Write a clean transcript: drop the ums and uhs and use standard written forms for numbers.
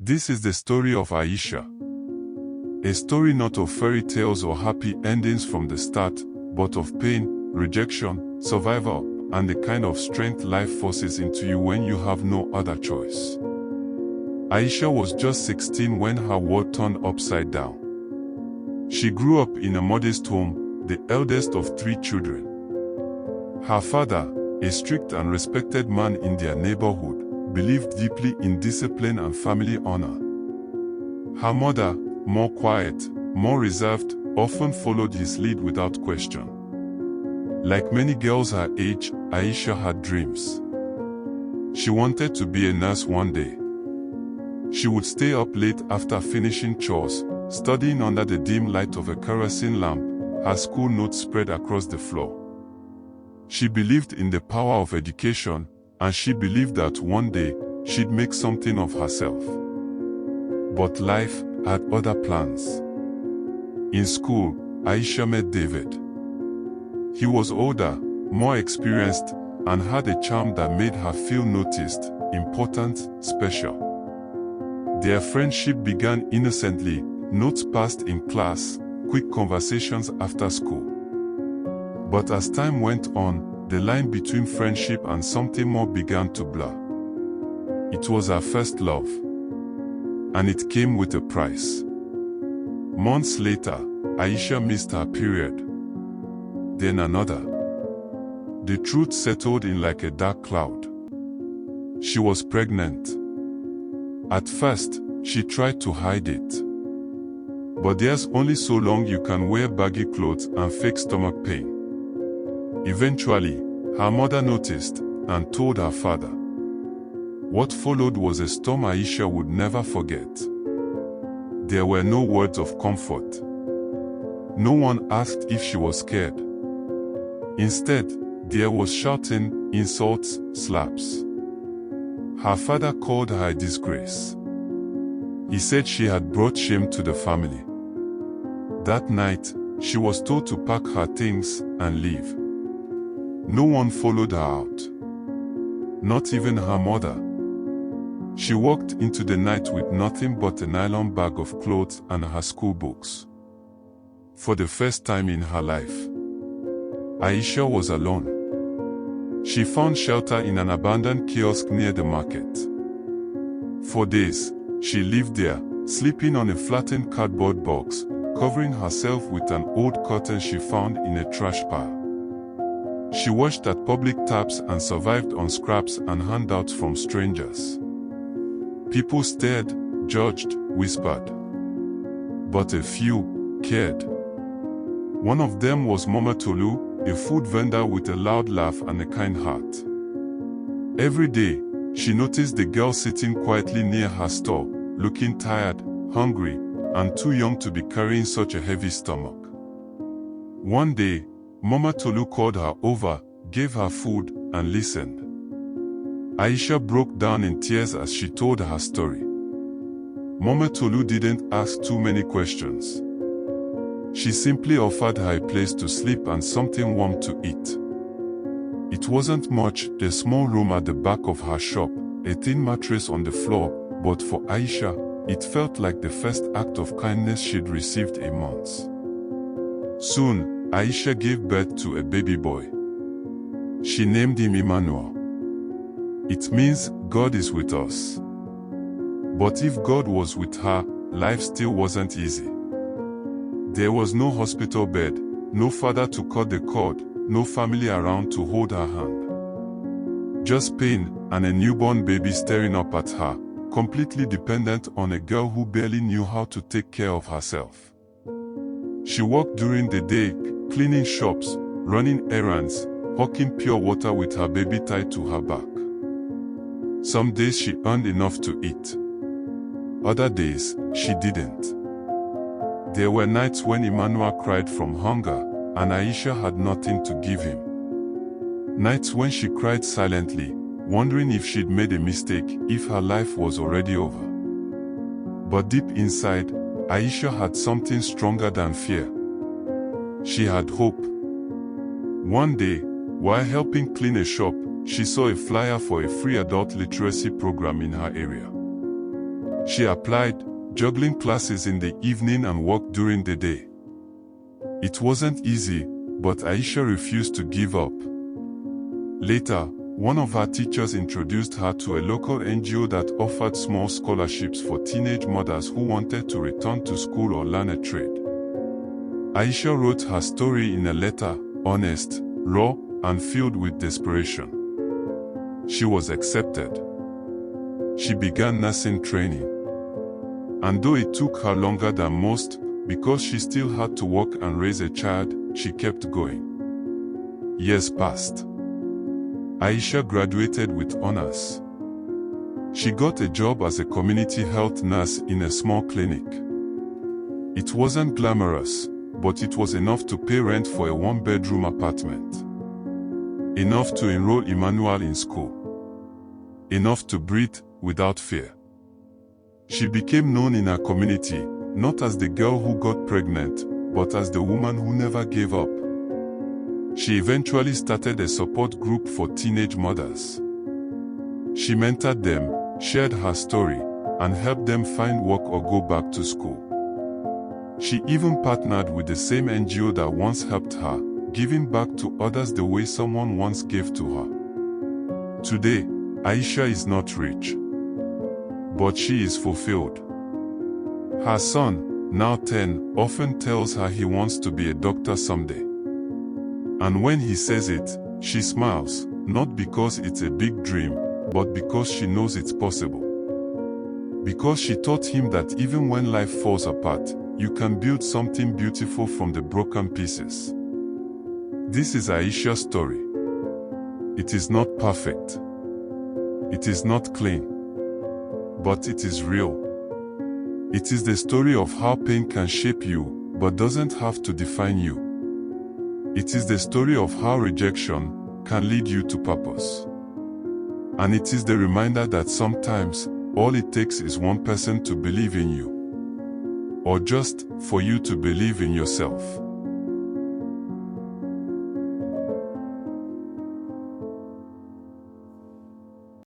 This is the story of Aisha. A story not of fairy tales or happy endings from the start, but of pain, rejection, survival, and the kind of strength life forces into you when you have no other choice. Aisha was just 16 when her world turned upside down. She grew up in a modest home, the eldest of 3 children. Her father, a strict and respected man in their neighborhood, believed deeply in discipline and family honor. Her mother, more quiet, more reserved, often followed his lead without question. Like many girls her age, Aisha had dreams. She wanted to be a nurse one day. She would stay up late after finishing chores, studying under the dim light of a kerosene lamp, her school notes spread across the floor. She believed in the power of education, and she believed that one day, she'd make something of herself. But life had other plans. In school, Aisha met David. He was older, more experienced, and had a charm that made her feel noticed, important, special. Their friendship began innocently, notes passed in class, quick conversations after school. But as time went on, the line between friendship and something more began to blur. It was her first love. And it came with a price. Months later, Aisha missed her period. Then another. The truth settled in like a dark cloud. She was pregnant. At first, she tried to hide it. But there's only so long you can wear baggy clothes and fake stomach pain. Eventually, her mother noticed and told her father. What followed was a storm Aisha would never forget. There were no words of comfort. No one asked if she was scared. Instead, there was shouting, insults, slaps. Her father called her a disgrace. He said she had brought shame to the family. That night, she was told to pack her things and leave. No one followed her out. Not even her mother. She walked into the night with nothing but a nylon bag of clothes and her school books. For the first time in her life, Aisha was alone. She found shelter in an abandoned kiosk near the market. For days, she lived there, sleeping on a flattened cardboard box, covering herself with an old curtain she found in a trash pile. She washed at public taps and survived on scraps and handouts from strangers. People stared, judged, whispered. But a few cared. One of them was Mama Tolu, a food vendor with a loud laugh and a kind heart. Every day, she noticed the girl sitting quietly near her store, looking tired, hungry, and too young to be carrying such a heavy stomach. One day, Mama Tolu called her over, gave her food, and listened. Aisha broke down in tears as she told her story. Mama Tolu didn't ask too many questions. She simply offered her a place to sleep and something warm to eat. It wasn't much, a small room at the back of her shop, a thin mattress on the floor, but for Aisha, it felt like the first act of kindness she'd received in months. Soon, Aisha gave birth to a baby boy. She named him Emmanuel. It means God is with us. But if God was with her, life still wasn't easy. There was no hospital bed, no father to cut the cord, no family around to hold her hand. Just pain and a newborn baby staring up at her, completely dependent on a girl who barely knew how to take care of herself. She worked during the day, cleaning shops, running errands, hawking pure water with her baby tied to her back. Some days she earned enough to eat. Other days, she didn't. There were nights when Emmanuel cried from hunger, and Aisha had nothing to give him. Nights when she cried silently, wondering if she'd made a mistake, if her life was already over. But deep inside, Aisha had something stronger than fear. She had hope. One day, while helping clean a shop, she saw a flyer for a free adult literacy program in her area. She applied, juggling classes in the evening and work during the day. It wasn't easy, but Aisha refused to give up. Later, one of her teachers introduced her to a local NGO that offered small scholarships for teenage mothers who wanted to return to school or learn a trade. Aisha wrote her story in a letter, honest, raw, and filled with desperation. She was accepted. She began nursing training. And though it took her longer than most, because she still had to work and raise a child, she kept going. Years passed. Aisha graduated with honors. She got a job as a community health nurse in a small clinic. It wasn't glamorous, but it was enough to pay rent for a one-bedroom apartment. Enough to enroll Emmanuel in school. Enough to breathe without fear. She became known in her community, not as the girl who got pregnant, but as the woman who never gave up. She eventually started a support group for teenage mothers. She mentored them, shared her story, and helped them find work or go back to school. She even partnered with the same NGO that once helped her, giving back to others the way someone once gave to her. Today, Aisha is not rich, but she is fulfilled. Her son, now 10, often tells her he wants to be a doctor someday. And when he says it, she smiles, not because it's a big dream, but because she knows it's possible. Because she taught him that even when life falls apart, you can build something beautiful from the broken pieces. This is Aisha's story. It is not perfect. It is not clean. But it is real. It is the story of how pain can shape you, but doesn't have to define you. It is the story of how rejection can lead you to purpose. And it is the reminder that sometimes, all it takes is one person to believe in you. Or just for you to believe in yourself.